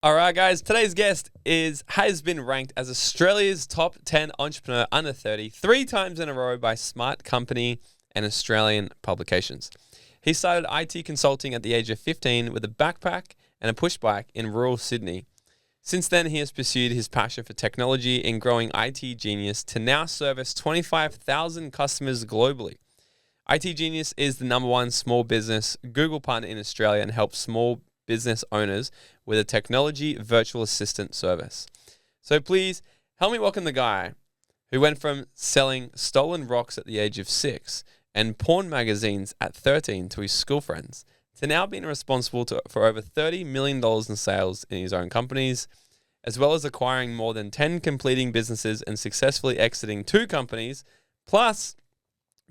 All right, guys. Today's guest has been ranked as Australia's top 10 entrepreneur under 30 three times in a row by Smart Company and Australian publications. He started IT consulting at the age of 15 with a backpack and a push bike in rural Sydney. Since then, he has pursued his passion for technology in growing itGenius to now service 25,000 customers globally. itGenius is the #1 small business Google partner in Australia and helps small business owners with a technology virtual assistant service. So please help me welcome the guy who went from selling stolen rocks at the age of 6 and porn magazines at 13 to his school friends, to now being responsible for over $30 million in sales in his own companies, as well as acquiring more than 10 completing businesses and successfully exiting 2 companies, plus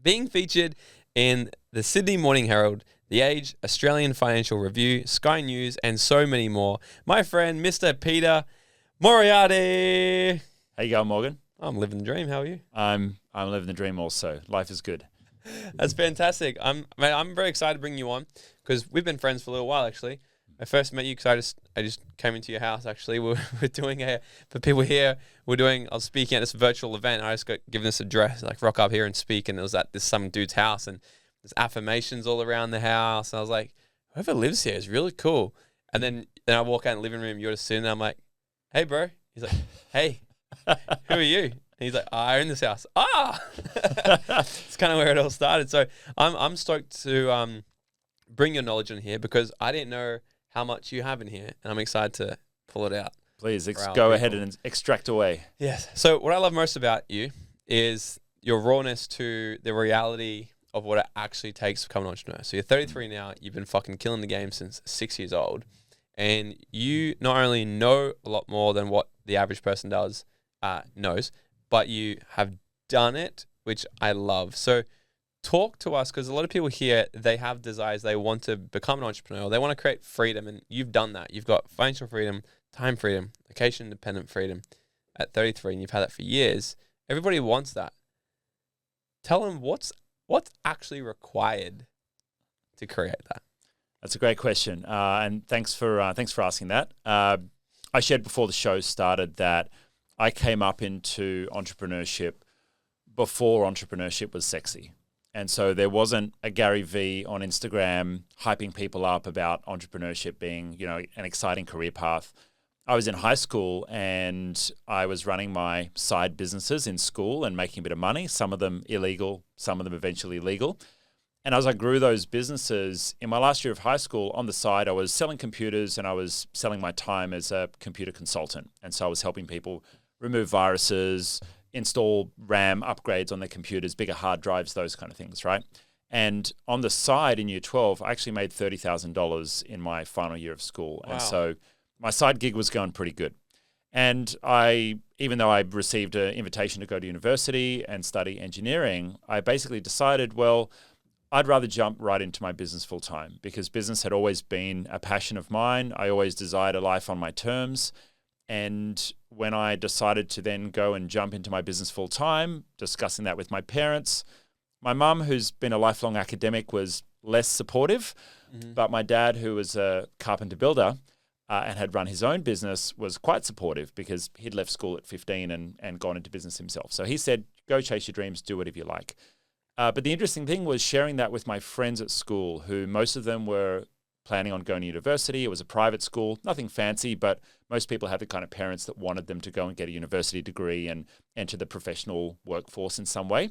being featured in the Sydney Morning Herald, The Age, Australian Financial Review, Sky News, and so many more. My friend, Mr. Peter Moriarty. How you going, Morgan? I'm living the dream. How are you? I'm living the dream also. Life is good. That's fantastic. I'm very excited to bring you on because we've been friends for a little while, actually. I first met you because I just came into your house, actually. We're doing for people here, I was speaking at this virtual event. I just got given this address, like rock up here and speak. And it was at some dude's house. And there's affirmations all around the house. And I was like, whoever lives here is really cool. And then I walk out in the living room, you're just sitting there. I'm like, hey, bro. He's like, hey, who are you? And he's like, I own this house. It's kind of where it all started. So I'm stoked to bring your knowledge in here because I didn't know how much you have in here. And I'm excited to pull it out. Please go ahead and extract away. Yes. So what I love most about you is your rawness to the reality of what it actually takes to become an entrepreneur. So you're 33 now, you've been fucking killing the game since 6 years old, and you not only know a lot more than what the average person knows, but you have done it, which I love. So talk to us, because a lot of people here, they have desires, they want to become an entrepreneur, they want to create freedom, and you've done that. You've got financial freedom, time freedom, location-independent freedom at 33, and you've had that for years. Everybody wants that. Tell them what's actually required to create that? That's a great question, and thanks for asking that. I shared before the show started that I came up into entrepreneurship before entrepreneurship was sexy, and so there wasn't a Gary V on Instagram hyping people up about entrepreneurship being, an exciting career path. I was in high school and I was running my side businesses in school and making a bit of money, some of them illegal, some of them eventually legal. And as I grew those businesses, in my last year of high school, on the side, I was selling computers and I was selling my time as a computer consultant. And so I was helping people remove viruses, install RAM upgrades on their computers, bigger hard drives, those kind of things, right? And on the side in year 12, I actually made $30,000 in my final year of school. Wow. And so my side gig was going pretty good. And even though I received an invitation to go to university and study engineering, I basically decided, well, I'd rather jump right into my business full time because business had always been a passion of mine. I always desired a life on my terms. And when I decided to then go and jump into my business full time, discussing that with my parents, my mum, who's been a lifelong academic, was less supportive. Mm-hmm. But my dad, who was a carpenter builder, and had run his own business, was quite supportive because he'd left school at 15 and gone into business himself. So he said, go chase your dreams, do whatever you like. But the interesting thing was sharing that with my friends at school, who most of them were planning on going to university. It was a private school, nothing fancy, but most people had the kind of parents that wanted them to go and get a university degree and enter the professional workforce in some way.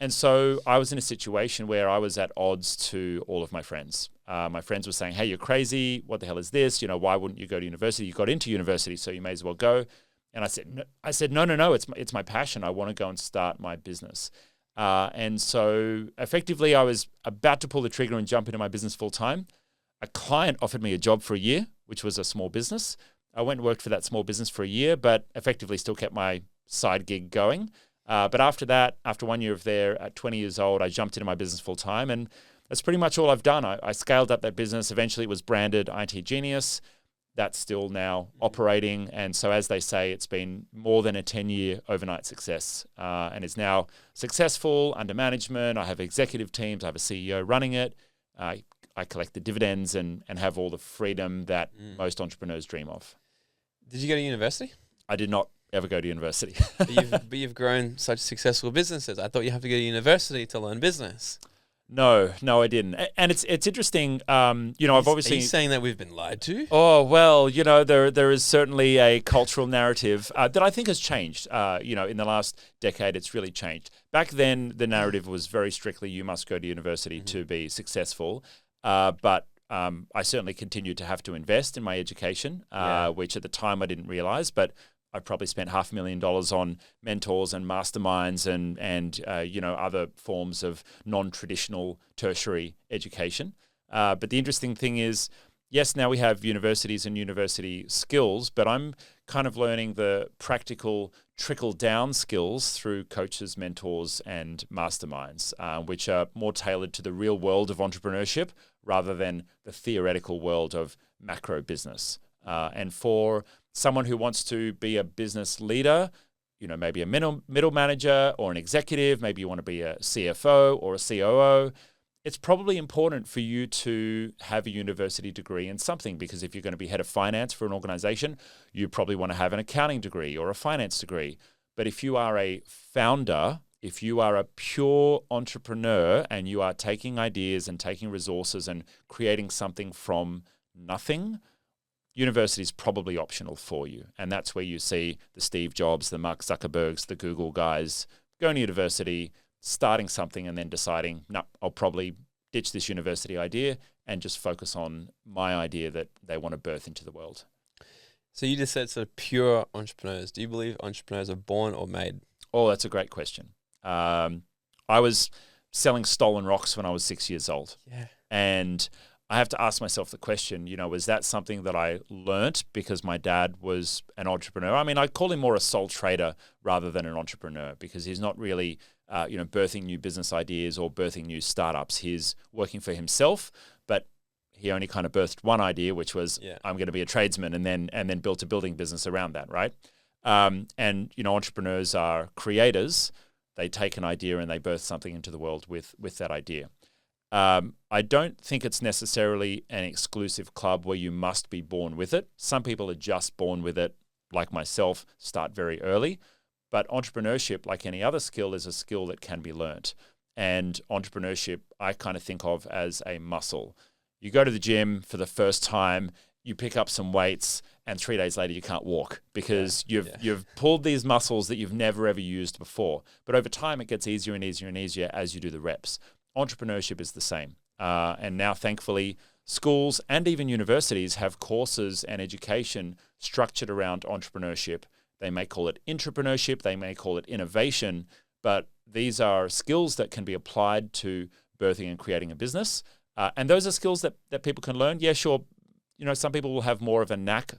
And so I was in a situation where I was at odds to all of my friends. My friends were saying, hey, you're crazy. What the hell is this? Why wouldn't you go to university? You got into university, so you may as well go. And I said, no, it's my passion. I want to go and start my business. And so effectively I was about to pull the trigger and jump into my business full time. A client offered me a job for a year, which was a small business. I went and worked for that small business for a year, but effectively still kept my side gig going. But after that, after 1 year of there, at 20 years old, I jumped into my business full time, and that's pretty much all I've done. I scaled up that business. Eventually, it was branded itGenius. That's still now operating, and so as they say, it's been more than a 10-year overnight success, and is now successful under management. I have executive teams. I have a CEO running it. I collect the dividends and have all the freedom that most entrepreneurs dream of. Did you go to university? I did not ever go to university. But you've grown such successful businesses. I thought you have to go to university to learn business. No, I didn't. And it's interesting. I've obviously. Are you saying that we've been lied to? Oh well, there is certainly a cultural narrative that I think has changed. In the last decade, it's really changed. Back then, the narrative was very strictly you must go to university to be successful. But I certainly continued to have to invest in my education, which at the time I didn't realize, but I probably spent $500,000 on mentors and masterminds and other forms of non-traditional tertiary education. But the interesting thing is, yes, now we have universities and university skills, but I'm kind of learning the practical trickle-down skills through coaches, mentors, and masterminds, which are more tailored to the real world of entrepreneurship rather than the theoretical world of macro business. And for someone who wants to be a business leader, maybe a middle manager or an executive, maybe you want to be a CFO or a COO, it's probably important for you to have a university degree in something, because if you're going to be head of finance for an organization, you probably want to have an accounting degree or a finance degree. But if you are a founder, if you are a pure entrepreneur and you are taking ideas and taking resources and creating something from nothing, university is probably optional for you. And that's where you see the Steve Jobs, the Mark Zuckerbergs, the Google guys going to university, starting something and then deciding, no, I'll probably ditch this university idea and just focus on my idea that they want to birth into the world. So you just said sort of pure entrepreneurs. Do you believe entrepreneurs are born or made? Oh, that's a great question. I was selling stolen rocks when I was 6 years old. Yeah. And I have to ask myself the question, was that something that I learnt because my dad was an entrepreneur? I mean, I call him more a sole trader rather than an entrepreneur, because he's not really, birthing new business ideas or birthing new startups. He's working for himself, but he only kind of birthed one idea, which was I'm going to be a tradesman, and then built a building business around that, right? Entrepreneurs are creators. They take an idea and they birth something into the world with that idea. I don't think it's necessarily an exclusive club where you must be born with it. Some people are just born with it, like myself, start very early. But entrepreneurship, like any other skill, is a skill that can be learnt. And entrepreneurship, I kind of think of as a muscle. You go to the gym for the first time, you pick up some weights, and 3 days later you can't walk because you've pulled these muscles that you've never ever used before. But over time, it gets easier and easier and easier as you do the reps. Entrepreneurship is the same. And now, thankfully, schools and even universities have courses and education structured around entrepreneurship. They may call it intrapreneurship, they may call it innovation, but these are skills that can be applied to birthing and creating a business. And those are skills that people can learn. Yeah, sure, some people will have more of a knack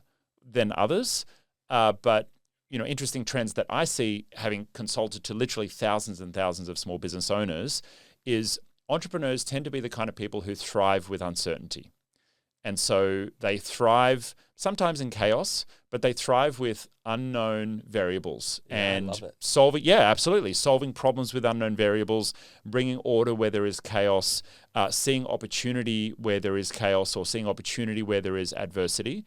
than others, but interesting trends that I see, having consulted to literally thousands and thousands of small business owners, is entrepreneurs tend to be the kind of people who thrive with uncertainty. And so they thrive sometimes in chaos, but they thrive with unknown variables and solving problems with unknown variables, bringing order where there is chaos, seeing opportunity where there is chaos, or seeing opportunity where there is adversity.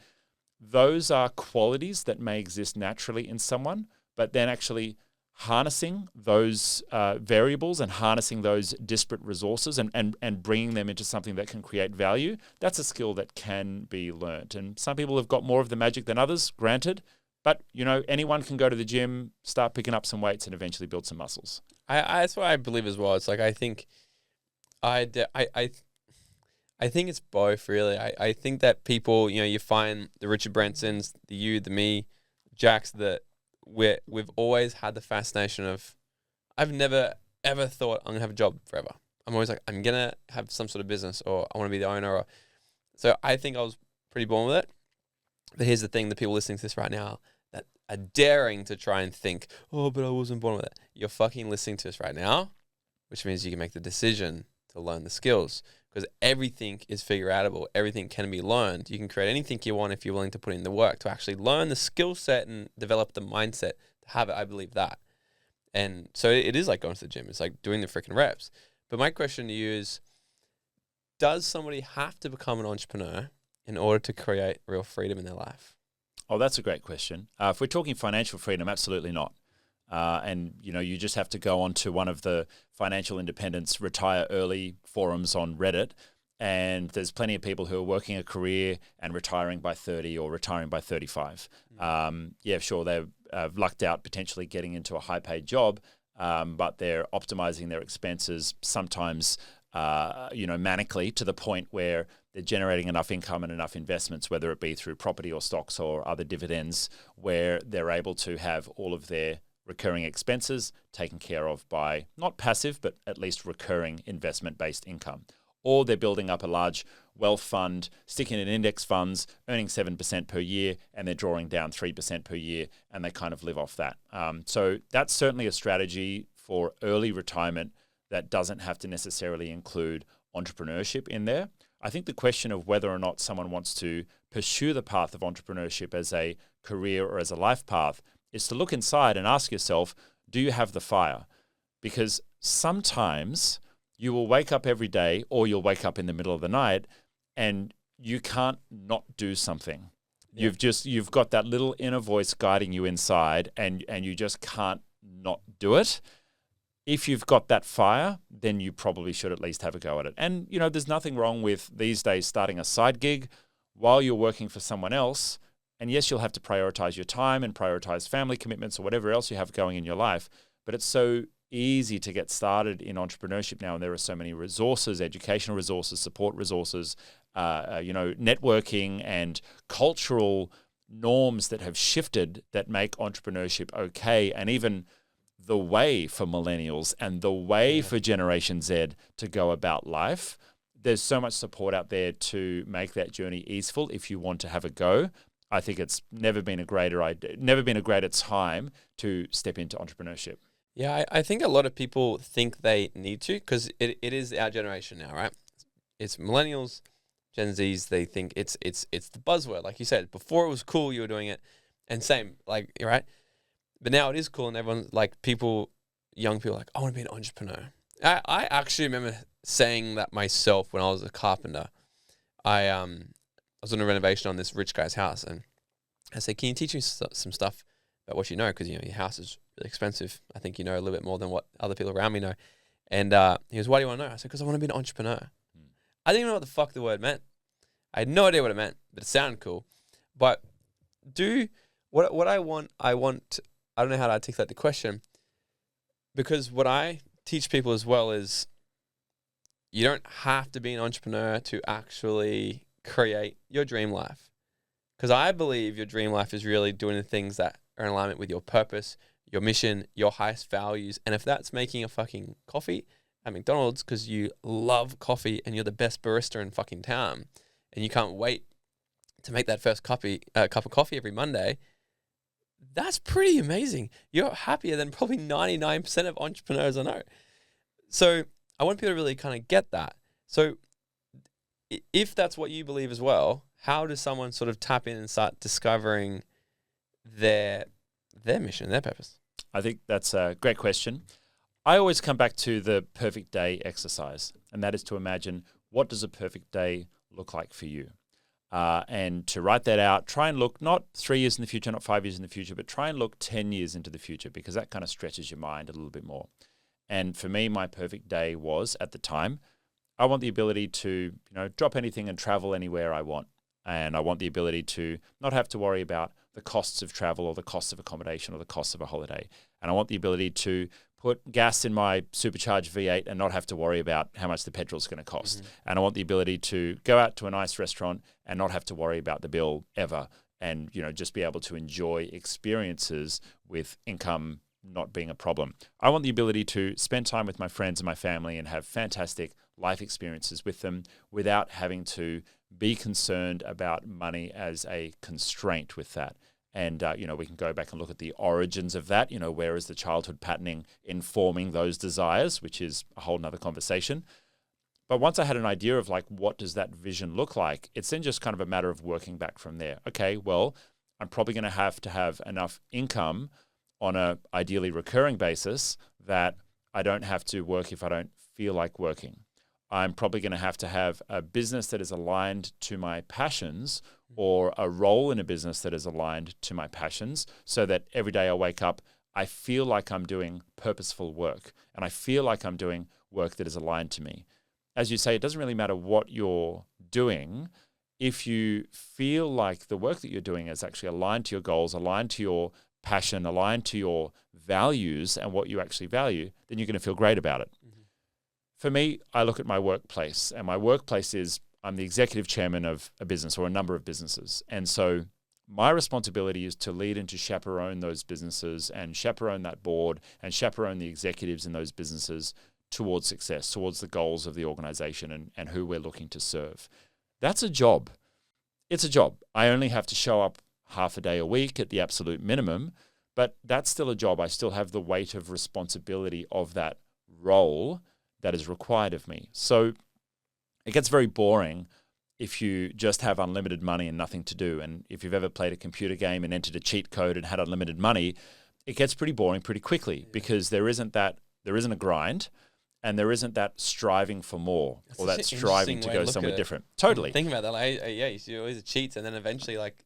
Those are qualities that may exist naturally in someone, but then actually harnessing those variables and harnessing those disparate resources and bringing them into something that can create value, that's a skill that can be learnt. And some people have got more of the magic than others, granted, but anyone can go to the gym, start picking up some weights, and eventually build some muscles. That's what I believe as well. It's like, I think I think it's both, really. I think that people, you find the Richard Bransons, the you, the me, Jacks, that we've always had the fascination of, I've never ever thought I'm gonna have a job forever. I'm always like, I'm gonna have some sort of business, or I want to be the owner. So I think I was pretty born with it. But here's the thing: the people listening to this right now that are daring to try and think, oh, but I wasn't born with it. You're fucking listening to us right now, which means you can make the decision to learn the skills, because everything is figure outable. Everything can be learned. You can create anything you want if you're willing to put in the work to actually learn the skill set and develop the mindset to have it. I believe that. And so it is like going to the gym. It's like doing the freaking reps. But my question to you is, does somebody have to become an entrepreneur in order to create real freedom in their life? Oh, that's a great question. If we're talking financial freedom, absolutely not. And you just have to go onto one of the financial independence retire early forums on Reddit, and there's plenty of people who are working a career and retiring by 30 or retiring by 35. Yeah, sure, they've lucked out potentially getting into a high-paid job, but they're optimizing their expenses sometimes, manically, to the point where they're generating enough income and enough investments, whether it be through property or stocks or other dividends, where they're able to have all of their recurring expenses taken care of by not passive, but at least recurring investment-based income. Or they're building up a large wealth fund, sticking in index funds, earning 7% per year, and they're drawing down 3% per year, and they kind of live off that. So that's certainly a strategy for early retirement that doesn't have to necessarily include entrepreneurship in there. I think the question of whether or not someone wants to pursue the path of entrepreneurship as a career or as a life path is to look inside and ask yourself, do you have the fire? Because sometimes you will wake up every day, or you'll wake up in the middle of the night and you can't not do something. Yeah. You've got that little inner voice guiding you inside, and you just can't not do it. If you've got that fire, then you probably should at least have a go at it. And, there's nothing wrong with these days starting a side gig while you're working for someone else. And yes, you'll have to prioritize your time and prioritize family commitments or whatever else you have going in your life. But it's so easy to get started in entrepreneurship now. And there are so many resources, educational resources, support resources, networking and cultural norms that have shifted that make entrepreneurship okay. And even the way for millennials and the way for Generation Z to go about life. There's so much support out there to make that journey easeful if you want to have a go. I think it's never been a greater time to step into entrepreneurship. Yeah, I think a lot of people think they need to, because it is our generation now, right? It's millennials, Gen Zs. They think it's the buzzword, like you said. Before it was cool, you were doing it, and same, like, right? But now it is cool, and everyone's like, young people are like, I want to be an entrepreneur. I actually remember saying that myself when I was a carpenter. I was on a renovation on this rich guy's house, and I said, can you teach me some stuff about what you know? Because, your house is really expensive. I think you know a little bit more than what other people around me know. And he goes, why do you want to know? I said, because I want to be an entrepreneur. I didn't even know what the fuck the word meant. I had no idea what it meant, but it sounded cool. But what I want, I don't know how to articulate the question, because what I teach people as well is you don't have to be an entrepreneur to actually create your dream life. Because I believe your dream life is really doing the things that are in alignment with your purpose, your mission, your highest values. And if that's making a fucking coffee at McDonald's because you love coffee and you're the best barista in fucking town and you can't wait to make that first cup of coffee every Monday, that's pretty amazing. You're happier than probably 99% of entrepreneurs I know. So I want people to really kind of get that. So if that's what you believe as well, how does someone sort of tap in and start discovering their mission, their purpose? I think that's a great question. I always come back to the perfect day exercise, and that is to imagine, what does a perfect day look like for you? And to write that out, try and look not 3 years in the future, not 5 years in the future, but try and look 10 years into the future, because that kind of stretches your mind a little bit more. And for me, my perfect day was, at the time, I want the ability to, drop anything and travel anywhere I want. And I want the ability to not have to worry about the costs of travel or the costs of accommodation or the costs of a holiday. And I want the ability to put gas in my supercharged V8 and not have to worry about how much the petrol is going to cost. Mm-hmm. And I want the ability to go out to a nice restaurant and not have to worry about the bill ever. And, just be able to enjoy experiences with income not being a problem. I want the ability to spend time with my friends and my family and have fantastic life experiences with them without having to be concerned about money as a constraint with that. And, we can go back and look at the origins of that, where is the childhood patterning informing those desires, which is a whole nother conversation. But once I had an idea of what does that vision look like, it's then just kind of a matter of working back from there. Okay, well, I'm probably going to have enough income on a ideally recurring basis that I don't have to work if I don't feel like working. I'm probably going to have a business that is aligned to my passions or a role in a business that is aligned to my passions, so that every day I wake up, I feel like I'm doing purposeful work and I feel like I'm doing work that is aligned to me. As you say, it doesn't really matter what you're doing. If you feel like the work that you're doing is actually aligned to your goals, aligned to your passion, aligned to your values and what you actually value, then you're going to feel great about it. Mm-hmm. For me, I look at my workplace, and my workplace is I'm the executive chairman of a business or a number of businesses. And so my responsibility is to lead and to chaperone those businesses and chaperone that board and chaperone the executives in those businesses towards success, towards the goals of the organization and who we're looking to serve. That's a job. It's a job. I only have to show up half a day a week at the absolute minimum, but that's still a job. I still have the weight of responsibility of that role that is required of me. So it gets very boring if you just have unlimited money and nothing to do. And if you've ever played a computer game and entered a cheat code and had unlimited money, it gets pretty boring pretty quickly because there isn't a grind. And there isn't that striving for more or that striving to go somewhere different. Totally. Think about that. Like, you always cheat, and then eventually, like,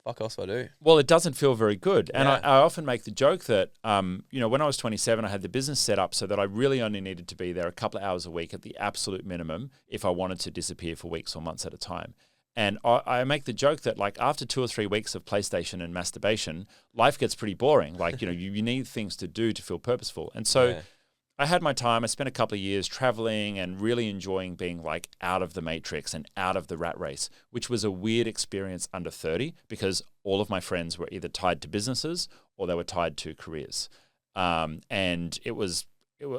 fuck else do I do? Well, it doesn't feel very good. And I often make the joke that, when I was 27, I had the business set up so that I really only needed to be there a couple of hours a week at the absolute minimum if I wanted to disappear for weeks or months at a time. And I make the joke that, like, after 2 or 3 weeks of PlayStation and masturbation, life gets pretty boring. Like, you need things to do to feel purposeful. And so I had my time. I spent a couple of years traveling and really enjoying being like out of the matrix and out of the rat race, which was a weird experience under 30 because all of my friends were either tied to businesses or they were tied to careers. And it was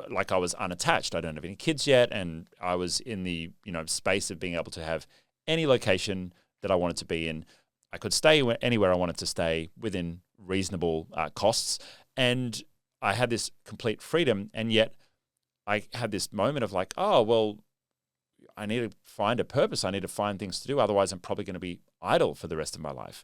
like I was unattached. I don't have any kids yet. And I was in the, space of being able to have any location that I wanted to be in. I could stay anywhere I wanted to stay within reasonable costs. And I had this complete freedom, and yet I had this moment of like, oh, well, I need to find a purpose. I need to find things to do. Otherwise, I'm probably going to be idle for the rest of my life.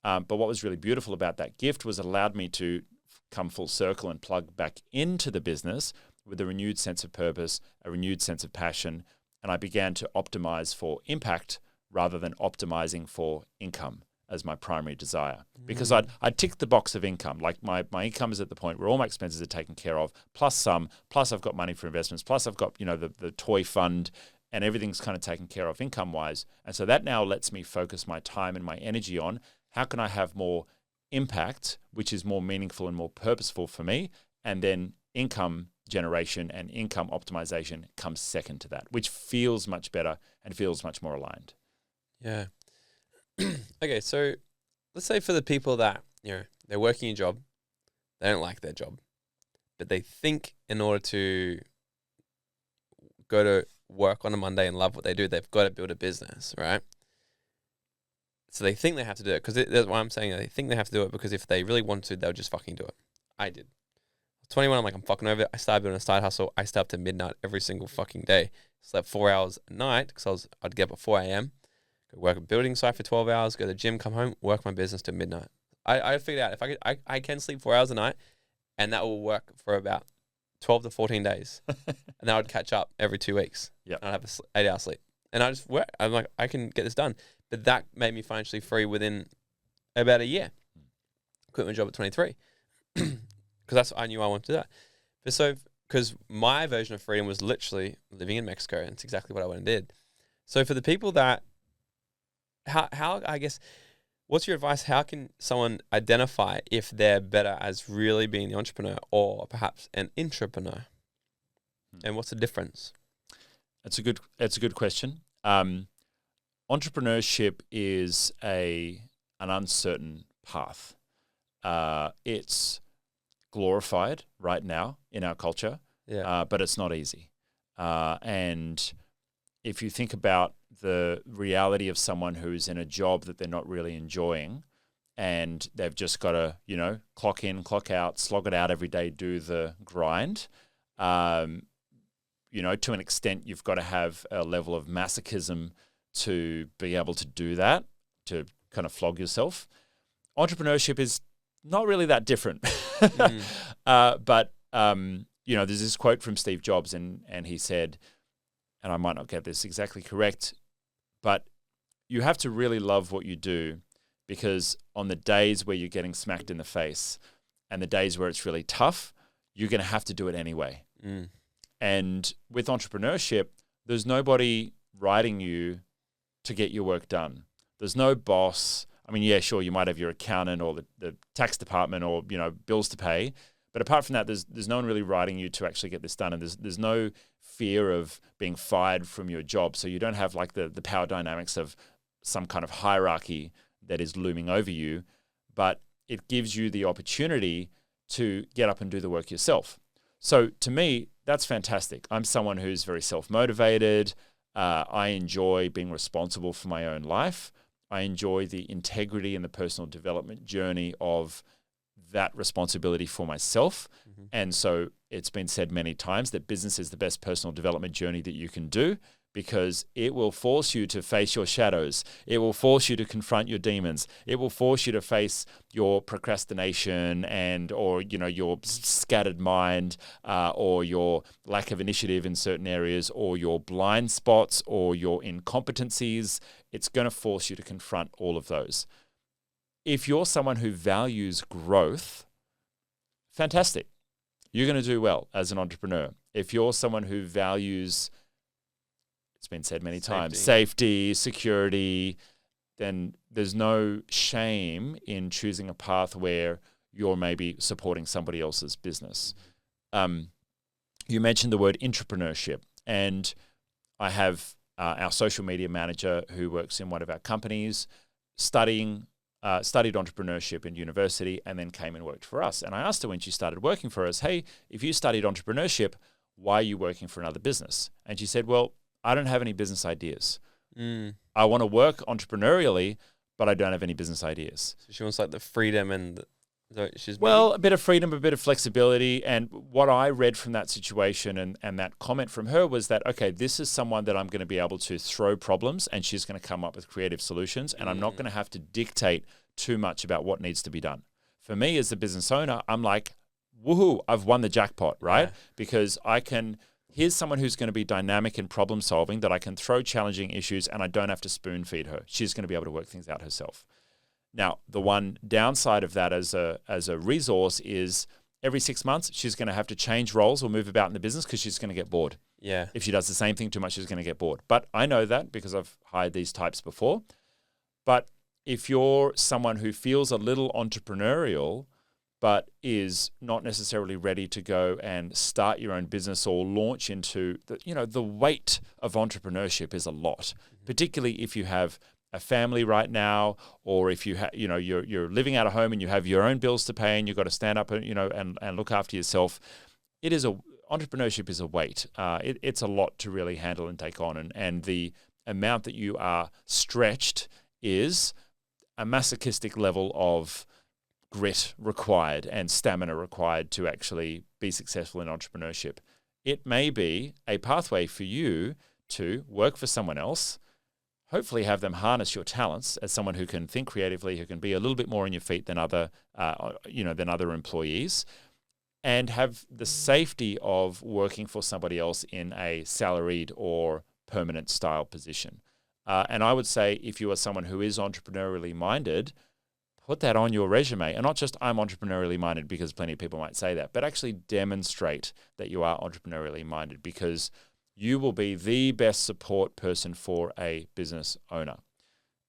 But what was really beautiful about that gift was it allowed me to come full circle and plug back into the business with a renewed sense of purpose, a renewed sense of passion, and I began to optimize for impact rather than optimizing for income as my primary desire, because I'd ticked the box of income. Like my income is at the point where all my expenses are taken care of, plus I've got money for investments, plus I've got, the toy fund and everything's kind of taken care of income wise. And so that now lets me focus my time and my energy on how can I have more impact, which is more meaningful and more purposeful for me. And then income generation and income optimization comes second to that, which feels much better and feels much more aligned. Yeah. Okay, so let's say for the people that, they're working a job, they don't like their job, but they think in order to go to work on a Monday and love what they do, they've got to build a business, right? So they think they have to do it because that's why I'm saying they think they have to do it because if they really want to, they'll just fucking do it. I did. 21, I'm like, I'm fucking over it. I started doing a side hustle. I stayed up to midnight every single fucking day. Slept 4 hours a night because I'd get up at 4 a.m., work a building site for 12 hours, go to the gym, come home, work my business till midnight. I figured out if I can sleep 4 hours a night, and that will work for about 12 to 14 days. And then I would catch up every 2 weeks. Yeah, I'd have 8 hours sleep. And I just work. I'm like, I can get this done. But that made me financially free within about a year. Quit my job at 23. Because I knew I wanted to do that. But so, because my version of freedom was literally living in Mexico, and it's exactly what I went and did. So for the people that, how I guess, what's your advice? How can someone identify if they're better as really being the entrepreneur or perhaps an intrapreneur? And what's the difference? It's a good question. Entrepreneurship is an uncertain path. It's glorified right now in our culture, but it's not easy. And if you think about the reality of someone who's in a job that they're not really enjoying and they've just got to, clock in, clock out, slog it out every day, do the grind, to an extent, you've got to have a level of masochism to be able to do that, to kind of flog yourself. Entrepreneurship is not really that different. But there's this quote from Steve Jobs and he said, and I might not get this exactly correct, but you have to really love what you do, because on the days where you're getting smacked in the face and the days where it's really tough, you're going to have to do it anyway. And with entrepreneurship, there's nobody writing you to get your work done. There's no boss. I mean, yeah, sure, you might have your accountant or the tax department or, bills to pay. But apart from that, there's no one really writing you to actually get this done. And there's no fear of being fired from your job. So you don't have like the power dynamics of some kind of hierarchy that is looming over you. But it gives you the opportunity to get up and do the work yourself. So to me, that's fantastic. I'm someone who's very self-motivated. I enjoy being responsible for my own life. I enjoy the integrity and the personal development journey of that responsibility for myself. And so it's been said many times that business is the best personal development journey that you can do, because it will force you to face your shadows. It will force you to confront your demons. It will force you to face your procrastination or your scattered mind, or your lack of initiative in certain areas, or your blind spots, or your incompetencies. It's going to force you to confront all of those. If you're someone who values growth, fantastic. You're going to do well as an entrepreneur. If you're someone who values, it's been said many times, safety, security, then there's no shame in choosing a path where you're maybe supporting somebody else's business. You mentioned the word entrepreneurship, and I have our social media manager who works in one of our companies studied entrepreneurship in university and then came and worked for us. And I asked her when she started working for us, hey, if you studied entrepreneurship, why are you working for another business? And she said, well, I don't have any business ideas. I want to work entrepreneurially, but I don't have any business ideas. So she wants like the freedom and a bit of freedom, a bit of flexibility. And what I read from that situation and that comment from her was that, okay, this is someone that I'm going to be able to throw problems and she's going to come up with creative solutions, and I'm not going to have to dictate too much about what needs to be done. For me as a business owner, I'm like, woohoo, I've won the jackpot, right? Yeah. Because here's someone who's going to be dynamic in problem solving, that I can throw challenging issues and I don't have to spoon feed her. She's going to be able to work things out herself. Now, the one downside of that as a resource is every 6 months, she's going to have to change roles or move about in the business because she's going to get bored. Yeah. If she does the same thing too much, she's going to get bored. But I know that because I've hired these types before. But if you're someone who feels a little entrepreneurial, but is not necessarily ready to go and start your own business or launch into the weight of entrepreneurship is a lot, particularly if you have a family right now, or if you you're living out of home and you have your own bills to pay and you've got to stand up and look after yourself. Entrepreneurship is a weight. It's a lot to really handle and take on, and the amount that you are stretched is a masochistic level of grit required and stamina required to actually be successful in entrepreneurship. It may be a pathway for you to work for someone else, hopefully have them harness your talents as someone who can think creatively, who can be a little bit more on your feet than other employees, and have the safety of working for somebody else in a salaried or permanent style position. And I would say if you are someone who is entrepreneurially minded, put that on your resume, and not just I'm entrepreneurially minded, because plenty of people might say that, but actually demonstrate that you are entrepreneurially minded, because you will be the best support person for a business owner.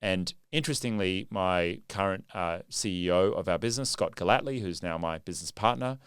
And interestingly, my current CEO of our business, Scott Gallatley, who's now my business partner,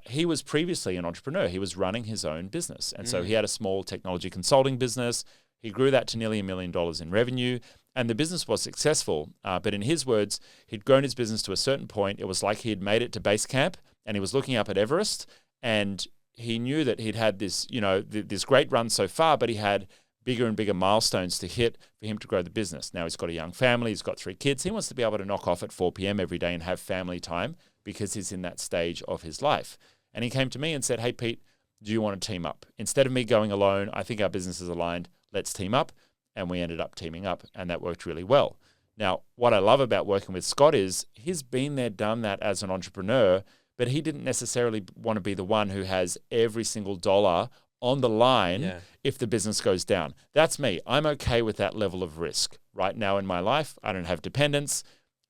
he was previously an entrepreneur. He was running his own business. And so he had a small technology consulting business. He grew that to nearly $1 million in revenue. And the business was successful. But in his words, he'd grown his business to a certain point. It was like he had made it to base camp and he was looking up at Everest, and he knew that he'd had this, this great run so far, but he had bigger and bigger milestones to hit for him to grow the business. Now he's got a young family. He's got 3 kids. He wants to be able to knock off at 4 p.m. every day and have family time because he's in that stage of his life. And he came to me and said, hey, Pete, do you want to team up? Instead of me going alone, I think our business is aligned. Let's team up. And we ended up teaming up, and that worked really well. Now, what I love about working with Scott is he's been there, done that as an entrepreneur, but he didn't necessarily want to be the one who has every single dollar on the line if the business goes down. That's me. I'm okay with that level of risk. right now in my life. I don't have dependents.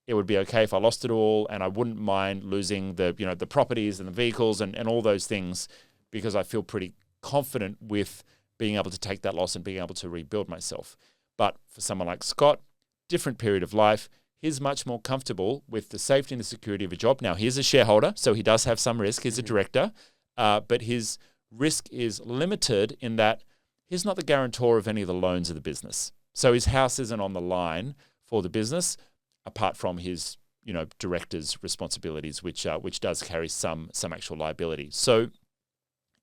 It would be okay if I lost it all, and I wouldn't mind losing the properties and the vehicles and all those things, because I feel pretty confident with being able to take that loss and being able to rebuild myself. But for someone like Scott, different period of life, he's much more comfortable with the safety and the security of a job. Now, he's a shareholder, so he does have some risk. He's a director, but his risk is limited in that he's not the guarantor of any of the loans of the business. So his house isn't on the line for the business, apart from his director's responsibilities, which does carry some actual liability. So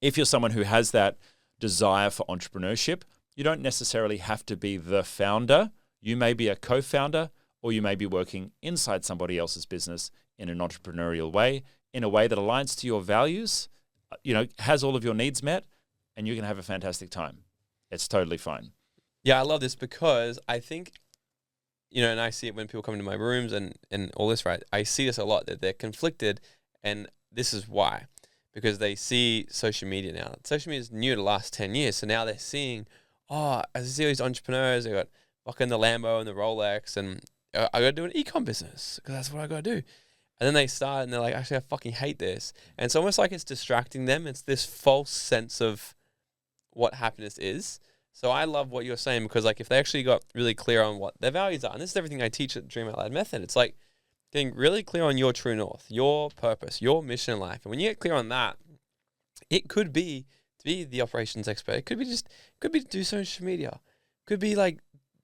if you're someone who has that desire for entrepreneurship, you don't necessarily have to be the founder. You may be a co-founder, or you may be working inside somebody else's business in an entrepreneurial way, in a way that aligns to your values, has all of your needs met, and you can have a fantastic time. It's totally fine. Yeah, I love this because I think, and I see it when people come into my rooms and all this, right? I see this a lot, that they're conflicted, and this is why. Because they see social media now. Social media is new to the last 10 years, so now they're seeing, as I see all these entrepreneurs, they got fucking the Lambo and the Rolex, and I got to do an e-com business because that's what I got to do. And then they start and they're like, actually, I fucking hate this. And it's almost like it's distracting them. It's this false sense of what happiness is. So I love what you're saying, because like if they actually got really clear on what their values are, and this is everything I teach at Dream Out Loud Method, it's like getting really clear on your true north, your purpose, your mission in life. And when you get clear on that, it could be to be the operations expert. It could be to do social media. It could be like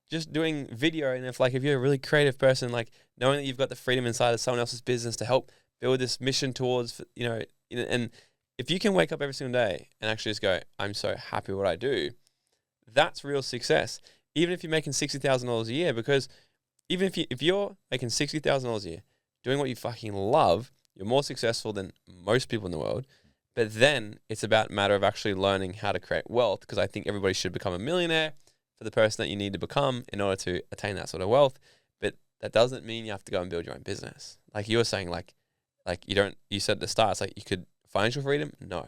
just doing video. And if you're a really creative person, like knowing that you've got the freedom inside of someone else's business to help build this mission towards, and if you can wake up every single day and actually just go, I'm so happy with what I do, that's real success. Even if you're making $60,000 a year, because even if you're making $60,000 a year, doing what you fucking love, you're more successful than most people in the world. But then it's about a matter of actually learning how to create wealth, because I think everybody should become a millionaire for the person that you need to become in order to attain that sort of wealth. But that doesn't mean you have to go and build your own business. Like you were saying, you said at the start, it's like you could financial freedom? No.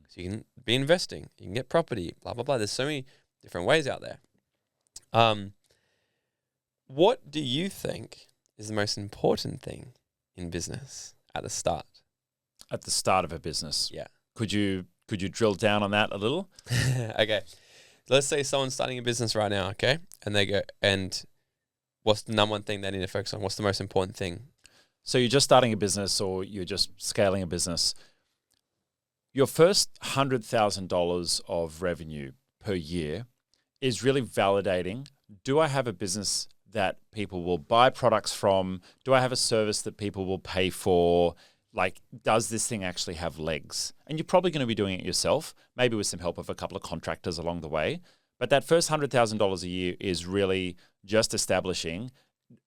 So you can be investing, you can get property, blah, blah, blah. There's so many different ways out there. What do you think is the most important thing in business at the start? At the start of a business? Yeah. Could you drill down on that a little? Okay. Let's say someone's starting a business right now, okay? And they go, and what's the number one thing they need to focus on? What's the most important thing? So you're just starting a business, or you're just scaling a business. Your first $100,000 of revenue per year is really validating. Do I have a business that people will buy products from? Do I have a service that people will pay for? Like, does this thing actually have legs? And you're probably going to be doing it yourself, maybe with some help of a couple of contractors along the way. But that first $100,000 a year is really just establishing,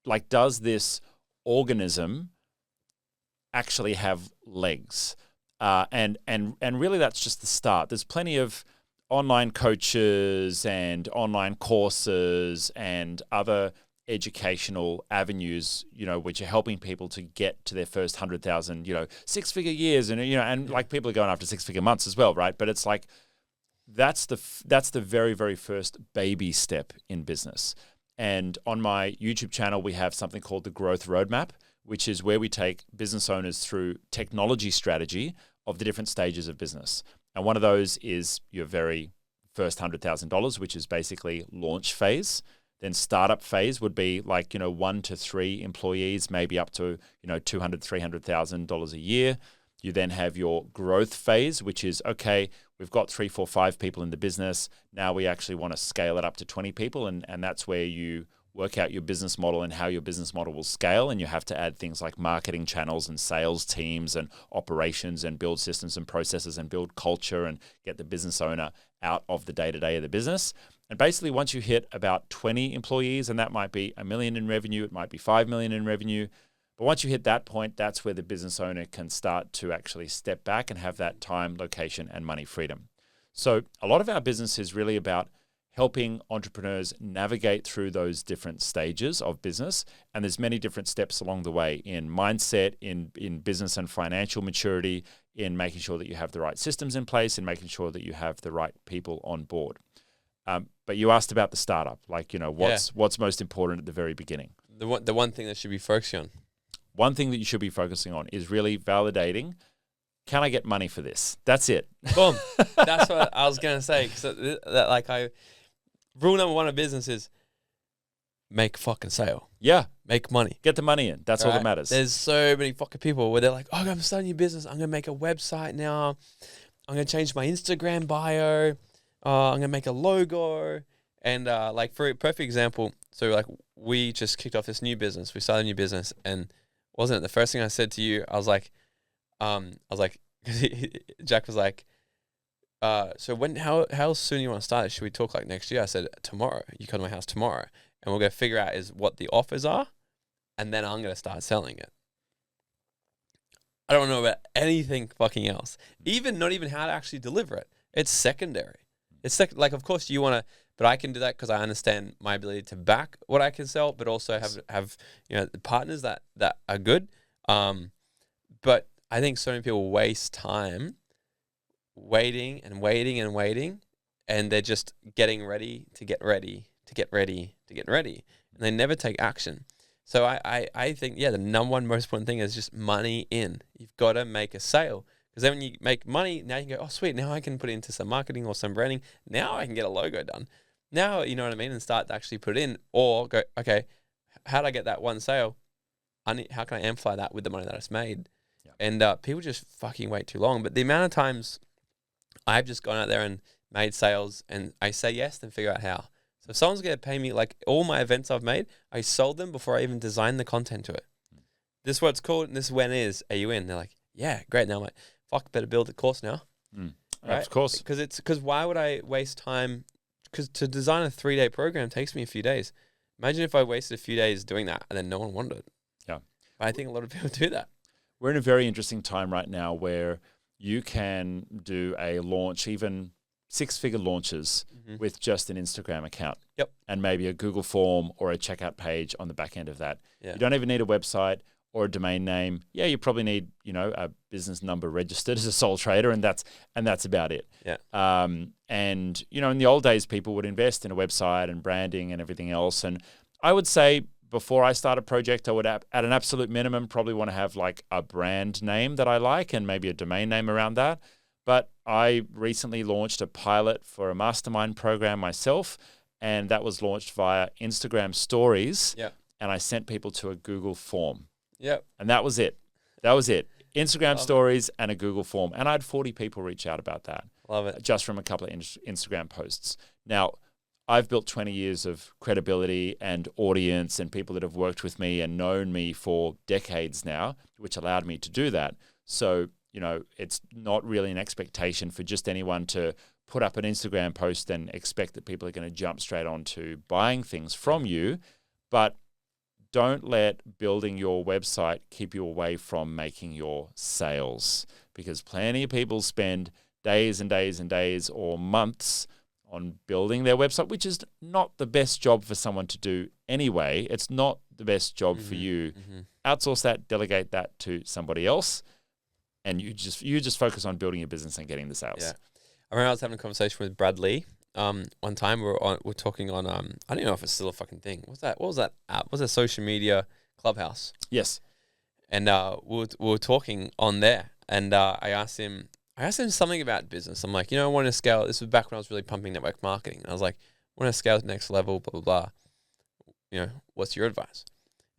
like, does this organism actually have legs? And really that's just the start. There's plenty of online coaches and online courses and other educational avenues, which are helping people to get to their first 100,000, 6-figure years, and like people are going after 6-figure months as well, right? But it's like that's the very, very first baby step in business. And on my YouTube channel, we have something called the Growth Roadmap, which is where we take business owners through technology strategy of the different stages of business. And one of those is your very first $100,000, which is basically launch phase. Then startup phase would be like, 1 to 3 employees, maybe up to, $200,000, $300,000 a year. You then have your growth phase, which is, okay, we've got 3, 4, 5 people in the business. Now we actually want to scale it up to 20 people. And that's where you work out your business model and how your business model will scale. And you have to add things like marketing channels and sales teams and operations and build systems and processes and build culture and get the business owner out of the day-to-day of the business. And basically once you hit about 20 employees, and that might be $1 million in revenue, it might be $5 million in revenue. But once you hit that point, that's where the business owner can start to actually step back and have that time, location, and money freedom. So a lot of our business is really about helping entrepreneurs navigate through those different stages of business. And there's many different steps along the way in mindset, in business and financial maturity, in making sure that you have the right systems in place, and making sure that you have the right people on board. But you asked about the startup, like, what's most important at the very beginning. The one thing that should be focusing on. One thing that you should be focusing on is really validating, can I get money for this? That's it. Boom. That's what I was going to say. Rule number one of business is make a fucking sale. Yeah. Make money. Get the money in. That's all that matters. There's so many fucking people where they're like, oh, I'm starting a business. I'm going to make a website now. I'm going to change my Instagram bio. I'm going to make a logo. And for a perfect example, so we just kicked off this new business. We started a new business, and wasn't it the first thing I said to you? I was like, Jack was like, so how soon you want to start it? Should we talk next year? I said, tomorrow. You come to my house tomorrow, and we're going to figure out what the offers are, and then I'm going to start selling it. I don't know about anything fucking else. Not even how to actually deliver it. It's secondary. It's of course you want to, but I can do that because I understand my ability to back what I can sell, but also have the partners that are good. But I think so many people waste time waiting and waiting and waiting, and they're just getting ready to get ready to get ready to get ready, and they never take action. So I think, the number one most important thing is just money in. You've got to make a sale, because then when you make money, now you can go, oh, sweet, now I can put it into some marketing or some branding. Now I can get a logo done. Now, you know what I mean, and start to actually put it in, or go, okay, how do I get that one sale? How can I amplify that with the money that it's made? Yeah. And people just fucking wait too long. But the amount of times I've just gone out there and made sales, and I say yes, then figure out how. So if someone's going to pay me, all my events I've made, I sold them before I even designed the content to it. This is what it's called, and this is when it is. Are you in? They're like, yeah, great. Now I'm like, fuck, better build the course now. Right? Of course. Because why would I waste time? Because to design a 3-day program takes me a few days. Imagine if I wasted a few days doing that and then no one wanted it. Yeah. But I think a lot of people do that. We're in a very interesting time right now where you can do a launch, even 6-figure launches with just an Instagram account. Yep. And maybe a Google form or a checkout page on the back end of that. Yeah. You don't even need a website or a domain name. Yeah, you probably need, a business number registered as a sole trader, and that's about it. Yeah. And in the old days, people would invest in a website and branding and everything else. And I would say before I start a project, I would at an absolute minimum probably want to have a brand name that I like and maybe a domain name around that. But I recently launched a pilot for a mastermind program myself, and that was launched via Instagram stories. Yeah. And I sent people to a Google form. Yep. And that was it. Instagram stories and a Google form. And I had 40 people reach out about that. Love it. Just from a couple of Instagram posts. Now, I've built 20 years of credibility and audience and people that have worked with me and known me for decades now, which allowed me to do that. So, it's not really an expectation for just anyone to put up an Instagram post and expect that people are going to jump straight on to buying things from you. But don't let building your website keep you away from making your sales, because plenty of people spend days and days and days or months on building their website, which is not the best job for someone to do anyway. It's not the best job for you. Outsource that, delegate that to somebody else, and you just focus on building your business and getting the sales. Yeah. I remember I was having a conversation with Brad Lee. One time we're talking on I don't know if it's still a fucking thing. What was that app? What was that social media Clubhouse? Yes. And we were talking on there, and I asked him something about business. I'm like, I want to scale. This was back when I was really pumping network marketing. And I was like, I want to scale to the next level, blah, blah, blah. What's your advice?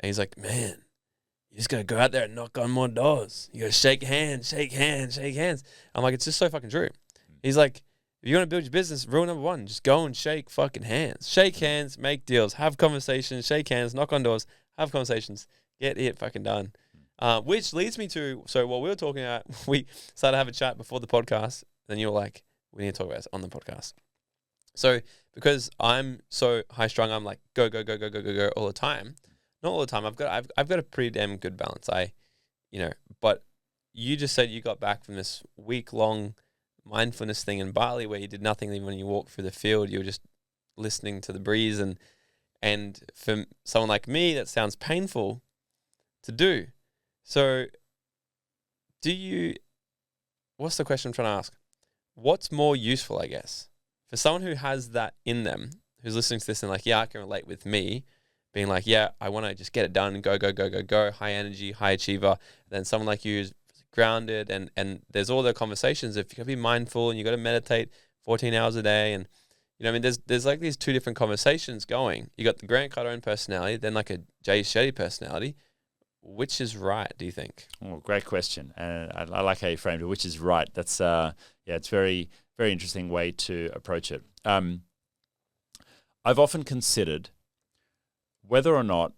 And he's like, man, you just got to go out there and knock on more doors. You got to shake hands. I'm like, it's just so fucking true. He's like, if you want to build your business, rule number one, just go and shake fucking hands. Shake hands, make deals, have conversations, shake hands, knock on doors, have conversations, get it fucking done. Which leads me to, so what we were talking about, we started to have a chat before the podcast, then you were like, we need to talk about this on the podcast. So because I'm so high strung, I'm like, go all the time. Not all the time. I've got a pretty damn good balance. But you just said you got back from this week-long mindfulness thing in Bali where you did nothing. Even when you walked through the field, you were just listening to the breeze, and for someone like me, that sounds painful to do. So what's the question I'm trying to ask? What's more useful, I guess, For someone who has that in them, who's listening to this and like, yeah, I can relate with me, being like, yeah, I want to just get it done and go, high energy, high achiever. Then someone like you is grounded and there's all the conversations. If you got to be mindful and you got to meditate 14 hours a day. And, you know, I mean, there's like these two different conversations going. You got the Grant Cardone personality, then like a Jay Shetty personality. Which is right, do you think? Oh, great question. And I like how you framed it, which is right. That's, it's very, very interesting way to approach it. I've often considered whether or not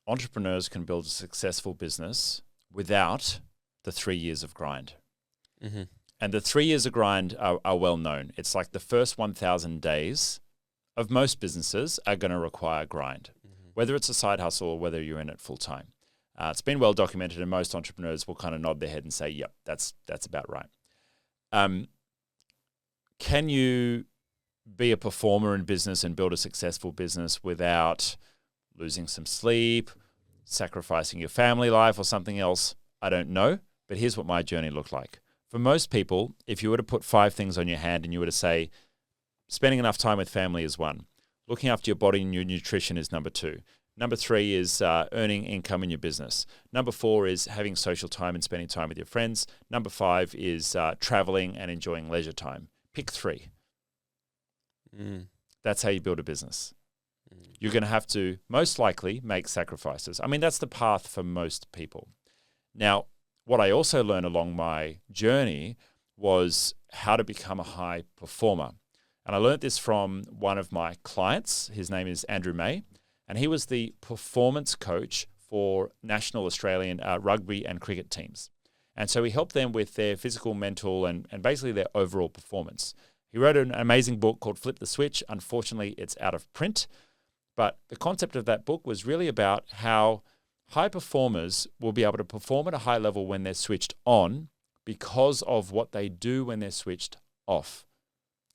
entrepreneurs can build a successful business without the 3 years of grind. Mm-hmm. And the 3 years of grind are well known. It's like the first 1,000 days of most businesses are going to require grind, whether it's a side hustle or whether you're in it full time. It's been well documented, and most entrepreneurs will kind of nod their head and say, yep, that's about right. Can you be a performer in business and build a successful business without losing some sleep, sacrificing your family life or something else? I don't know, but here's what my journey looked like. For most people, if you were to put 5 things on your hand and you were to say, spending enough time with family is 1, looking after your body and your nutrition is number 2, number 3 is earning income in your business, number 4 is having social time and spending time with your friends, number 5 is traveling and enjoying leisure time. Pick 3. That's how you build a business. You're going to have to most likely make sacrifices. I mean, that's the path for most people. Now, what I also learned along my journey was how to become a high performer. And I learned this from one of my clients. His name is Andrew May, and he was the performance coach for national Australian rugby and cricket teams. And so he helped them with their physical, mental, and basically their overall performance. He wrote an amazing book called Flip the Switch. Unfortunately, it's out of print. But the concept of that book was really about how high performers will be able to perform at a high level when they're switched on because of what they do when they're switched off.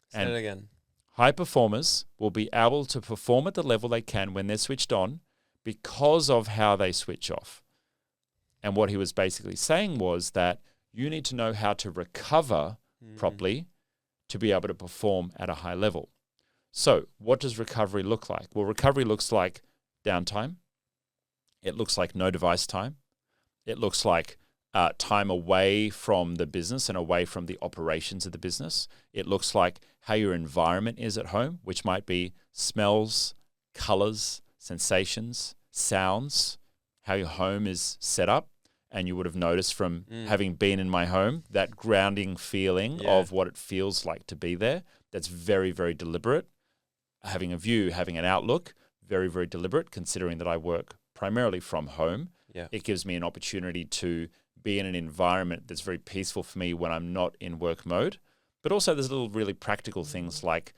Say it again. High performers will be able to perform at the level they can when they're switched on because of how they switch off. And what he was basically saying was that you need to know how to recover properly to be able to perform at a high level. So what does recovery look like? Well, recovery looks like downtime. It looks like no device time. It looks like time away from the business and away from the operations of the business. It looks like how your environment is at home, which might be smells, colors, sensations, sounds, how your home is set up. And you would have noticed from having been in my home, that grounding feeling of what it feels like to be there. That's very, very deliberate. Having a view, having an outlook, very, very deliberate, considering that I work primarily from home. Yeah. It gives me an opportunity to be in an environment that's very peaceful for me when I'm not in work mode. But also there's little really practical things like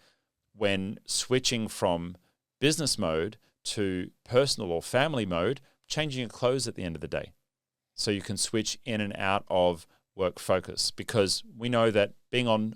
when switching from business mode to personal or family mode, changing your clothes at the end of the day. So you can switch in and out of work focus, because we know that being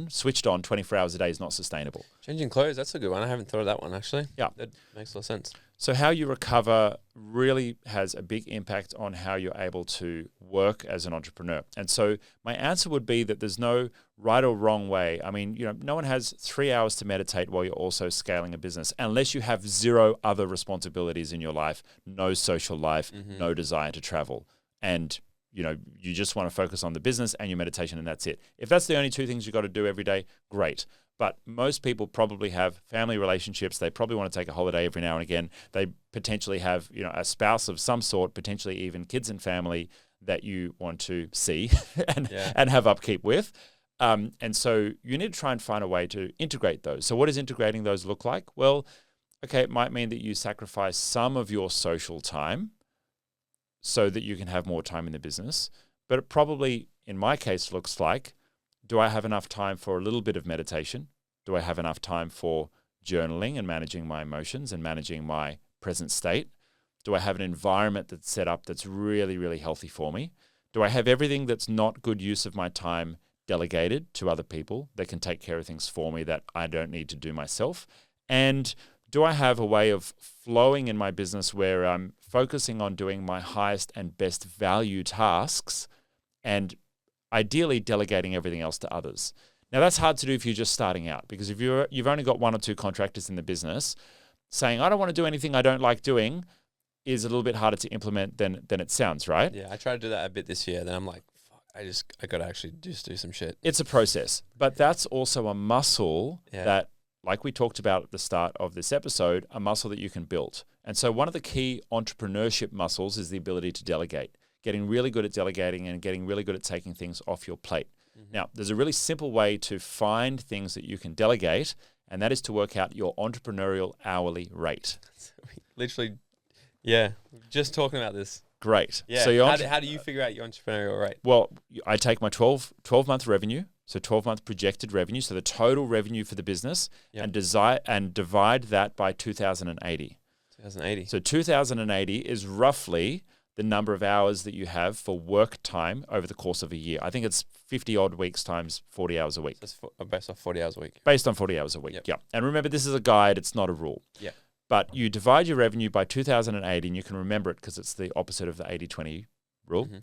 switched on 24 hours a day is not sustainable. Changing clothes, that's a good one. I haven't thought of that one, actually. Yeah. That makes a lot of sense. So how you recover really has a big impact on how you're able to work as an entrepreneur. And so my answer would be that there's no right or wrong way. I mean, no one has 3 hours to meditate while you're also scaling a business, unless you have 0 other responsibilities in your life, no social life, no desire to travel. And you just want to focus on the business and your meditation, and that's it. If that's the only 2 things you got to do every day, great. But most people probably have family relationships. They probably want to take a holiday every now and again. They potentially have, a spouse of some sort, potentially even kids and family that you want to see and have upkeep with. And so you need to try and find a way to integrate those. So what does integrating those look like? Well, okay, it might mean that you sacrifice some of your social time so that you can have more time in the business. But it probably, in my case, looks like, do I have enough time for a little bit of meditation? Do I have enough time for journaling and managing my emotions and managing my present state? Do I have an environment that's set up that's really, really healthy for me? Do I have everything that's not good use of my time delegated to other people that can take care of things for me that I don't need to do myself? And do I have a way of flowing in my business where I'm focusing on doing my highest and best value tasks and ideally delegating everything else to others? Now, that's hard to do if you're just starting out, because if you've only got 1 or 2 contractors in the business, saying, I don't want to do anything I don't like doing is a little bit harder to implement than it sounds, right? Yeah, I tried to do that a bit this year. Then I'm like, fuck, I got to actually just do some shit. It's a process, but that's also a muscle Yeah. that, like we talked about at the start of this episode, a muscle that you can build. And so one of the key entrepreneurship muscles is the ability to delegate, getting really good at delegating and getting really good at taking things off your plate. Now, there's a really simple way to find things that you can delegate, and that is to work out your entrepreneurial hourly rate. Literally, yeah, just talking about this. Great. Yeah. So how do you figure out your entrepreneurial rate? Well, I take my 12-month revenue, so 12-month projected revenue, so the total revenue for the business, and divide that by 2,080. 2,080. So 2,080 is roughly the number of hours that you have for work time over the course of a year. I think it's 50 odd weeks times 40 hours a week. That's based off 40 hours a week. Based on 40 hours a week, Yep. yeah. And remember, this is a guide, it's not a rule. Yeah. But you divide your revenue by 2,080, and you can remember it because it's the opposite of the 80-20 rule. Mm-hmm.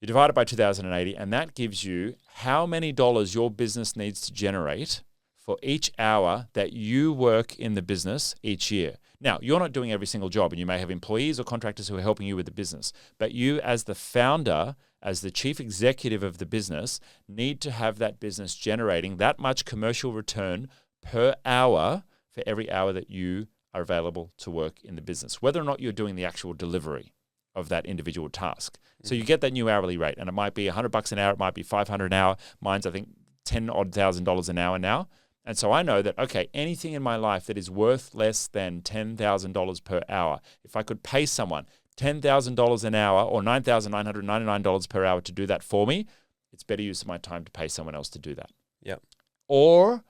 You divide it by 2,080, and that gives you how many dollars your business needs to generate for each hour that you work in the business each year. Now, you're not doing every single job, and you may have employees or contractors who are helping you with the business. But you, as the founder, as the chief executive of the business, need to have that business generating that much commercial return per hour for every hour that you are available to work in the business, whether or not you're doing the actual delivery of that individual task. So you get that new hourly rate, and it might be $100 an hour, it might be $500 an hour. Mine's, I think, $10,000 an hour now. And so I know that, okay, anything in my life that is worth less than $10,000 per hour, if I could pay someone $10,000 an hour or $9,999 per hour to do that for me, it's better use of my time to pay someone else to do that. Yep. Or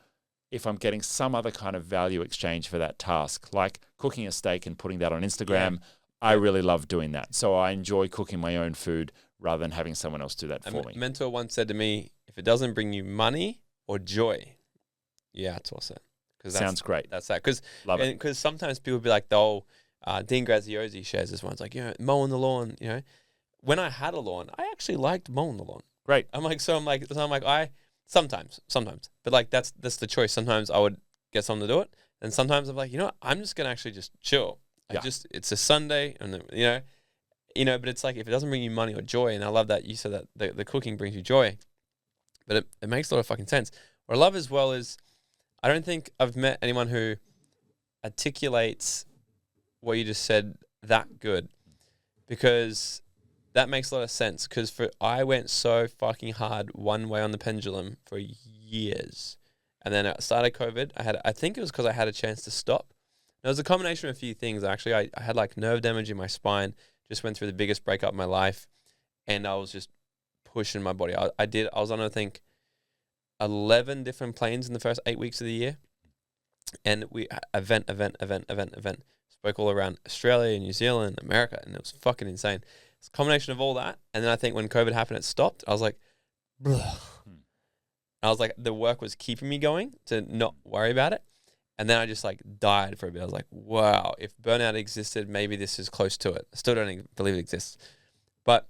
if I'm getting some other kind of value exchange for that task, like cooking a steak and putting that on Instagram, I really love doing that. So I enjoy cooking my own food rather than having someone else do that for me. A mentor once said to me, if it doesn't bring you money or joy, you outsource it. Sounds great. That's that. Love it. Because sometimes people be like, Dean Graziosi shares this one. It's like, mowing the lawn, When I had a lawn, I actually liked mowing the lawn. Great. Sometimes. But like, that's the choice. Sometimes I would get someone to do it. And sometimes I'm like, I'm just going to actually just chill. It's a Sunday and but it's like, if it doesn't bring you money or joy, and I love that you said that the cooking brings you joy, but it makes a lot of fucking sense. What I love as well is, I don't think I've met anyone who articulates what you just said that good, because that makes a lot of sense. Because I went so fucking hard one way on the pendulum for years, and then at the start of COVID, I think it was because I had a chance to stop. It was a combination of a few things. Actually, I had like nerve damage in my spine. Just went through the biggest breakup of my life, and I was just pushing my body. I was on, I think, 11 different planes in the first 8 weeks of the year, and we event. Spoke all around Australia, New Zealand, America, and it was fucking insane. It's a combination of all that, and then I think when COVID happened, it stopped. I was like, the work was keeping me going to not worry about it, and then I just like died for a bit. I was like, wow, if burnout existed, maybe this is close to it. I still don't believe it exists, but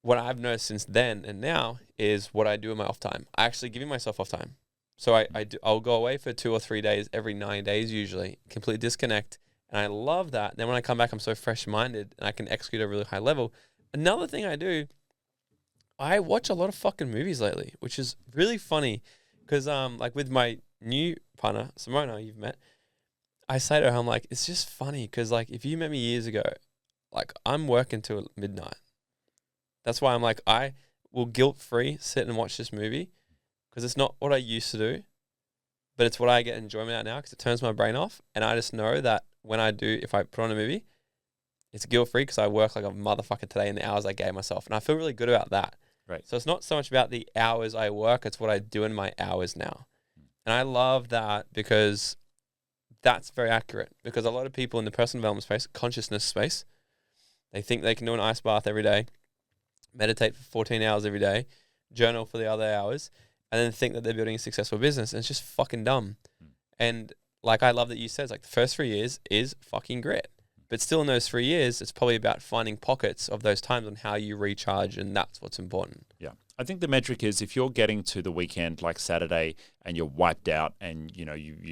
what I've noticed since then and now is what I do in my off time. I actually give myself off time. So I'll go away for 2 or 3 days, every 9 days usually, completely disconnect. And I love that. Then when I come back, I'm so fresh-minded and I can execute at a really high level. Another thing I do, I watch a lot of fucking movies lately, which is really funny because like with my new partner, Simona, you've met, I say to her, I'm like, it's just funny because like if you met me years ago, like I'm working till midnight. That's why I'm like, I will guilt-free sit and watch this movie because it's not what I used to do, but it's what I get enjoyment out now because it turns my brain off. And I just know that if I put on a movie, it's guilt-free because I work like a motherfucker today in the hours I gave myself. And I feel really good about that. Right. So it's not so much about the hours I work, it's what I do in my hours now. And I love that because that's very accurate, because a lot of people in the personal development space, consciousness space, they think they can do an ice bath every day, meditate for 14 hours every day, journal for the other hours, and then think that they're building a successful business. And it's just fucking dumb. And like, I love that you said, it's like the first 3 years is fucking grit. But still in those 3 years, it's probably about finding pockets of those times on how you recharge, and that's what's important. Yeah. I think the metric is if you're getting to the weekend like Saturday and you're wiped out and you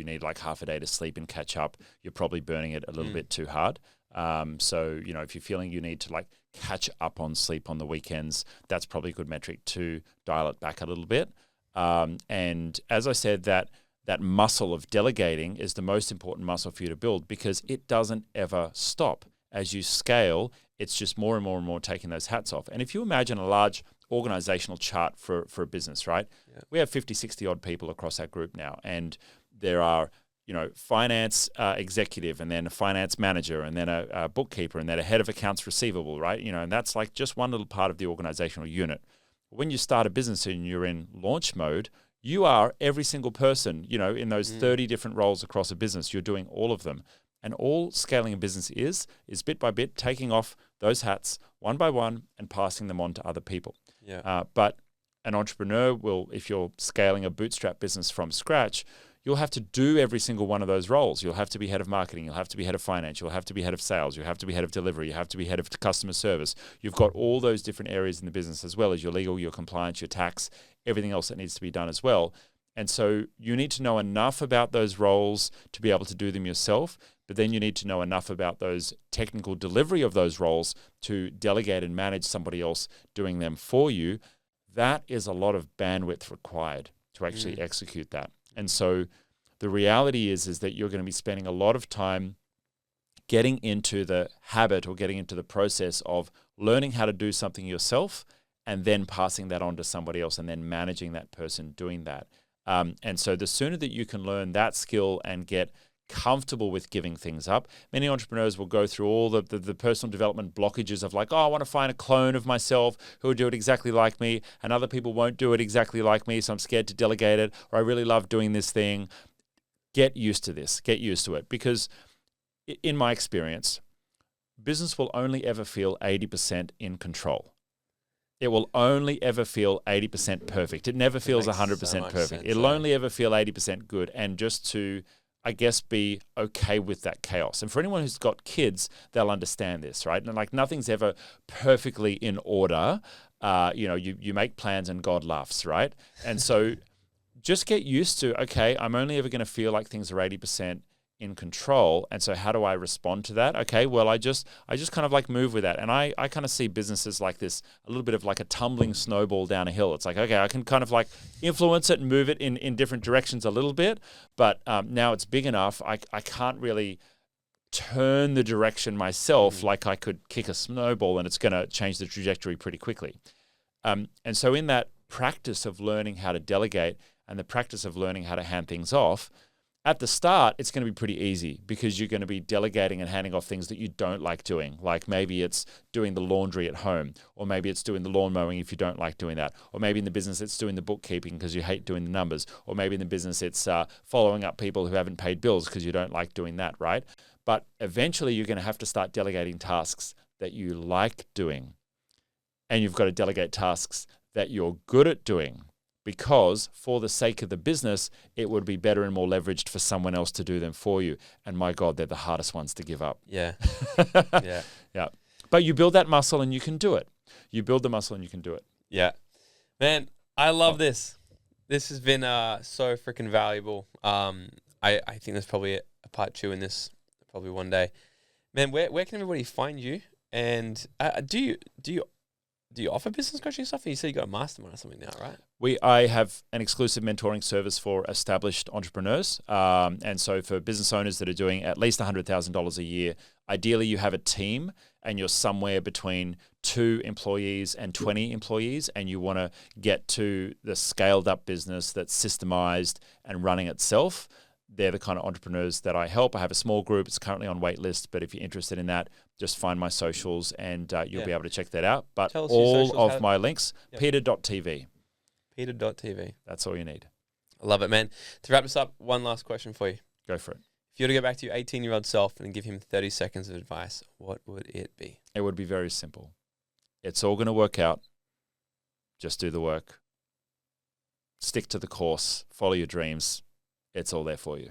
need like half a day to sleep and catch up, you're probably burning it a little bit too hard. So, if you're feeling you need to like catch up on sleep on the weekends, that's probably a good metric to dial it back a little bit. And as I said, that muscle of delegating is the most important muscle for you to build because it doesn't ever stop. As you scale, it's just more and more and more taking those hats off. And if you imagine a large organizational chart for a business, right? Yeah. We have 50, 60 odd people across our group now. And there are, finance executive and then a finance manager and then a bookkeeper and then a head of accounts receivable, right? And that's like just one little part of the organizational unit. When you start a business and you're in launch mode, you are every single person, in those 30 different roles across a business. You're doing all of them. And all scaling a business is bit by bit taking off those hats one by one and passing them on to other people. Yeah. But an entrepreneur will, if you're scaling a bootstrap business from scratch, you'll have to do every single one of those roles. You'll have to be head of marketing. You'll have to be head of finance. You'll have to be head of sales. You'll have to be head of delivery. You have to be head of customer service. You've got all those different areas in the business as well as your legal, your compliance, your tax, everything else that needs to be done as well. And so you need to know enough about those roles to be able to do them yourself, but then you need to know enough about those technical delivery of those roles to delegate and manage somebody else doing them for you. That is a lot of bandwidth required to actually execute that. And so the reality is that you're going to be spending a lot of time getting into the habit or getting into the process of learning how to do something yourself and then passing that on to somebody else and then managing that person doing that. And so the sooner that you can learn that skill and get comfortable with giving things up. Many entrepreneurs will go through all the personal development blockages of like, I want to find a clone of myself who will do it exactly like me, and other people won't do it exactly like me, so I'm scared to delegate it, or I really love doing this thing. Get used to this. Get used to it. Because in my experience, business will only ever feel 80% in control. It will only ever feel 80% perfect. It never feels 100% perfect. It'll only ever feel 80% good. And just to, I guess, be okay with that chaos. And for anyone who's got kids, they'll understand this, right? And like nothing's ever perfectly in order. You make plans and God laughs, right? And so just get used to, okay, I'm only ever going to feel like things are 80% in control. And so how do I respond to that? Okay, well, I just kind of like move with that. And I kind of see businesses like this, a little bit of like a tumbling snowball down a hill. It's like, okay, I can kind of like influence it and move it in different directions a little bit. But now it's big enough, I can't really turn the direction myself like I could kick a snowball and it's going to change the trajectory pretty quickly. And so in that practice of learning how to delegate and the practice of learning how to hand things off, at the start, it's going to be pretty easy because you're going to be delegating and handing off things that you don't like doing. Like maybe it's doing the laundry at home, or maybe it's doing the lawn mowing if you don't like doing that. Or maybe in the business, it's doing the bookkeeping because you hate doing the numbers. Or maybe in the business, it's following up people who haven't paid bills because you don't like doing that, right? But eventually, you're going to have to start delegating tasks that you like doing. And you've got to delegate tasks that you're good at doing. Because for the sake of the business, it would be better and more leveraged for someone else to do them for you. And my God, they're the hardest ones to give up. Yeah. Yeah. But you build that muscle and you can do it. You build the muscle and you can do it. Yeah. Man, I love this. This has been so freaking valuable. I think there's probably a part 2 in this probably one day. Man, where can everybody find you? And do you offer business coaching stuff? You said you got a mastermind or something now, right? I have an exclusive mentoring service for established entrepreneurs. And so for business owners that are doing at least $100,000 a year, ideally you have a team and you're somewhere between 2 employees and 20 employees, and you want to get to the scaled up business that's systemized and running itself. They're the kind of entrepreneurs that I help. I have a small group. It's currently on wait list, but if you're interested in that, just find my socials and you'll be able to check that out. But all of my links, peter.tv. Peter.tv. That's all you need. I love it, man. To wrap this up, one last question for you. Go for it. If you were to go back to your 18-year-old self and give him 30 seconds of advice, what would it be? It would be very simple. It's all going to work out. Just do the work. Stick to the course. Follow your dreams. It's all there for you.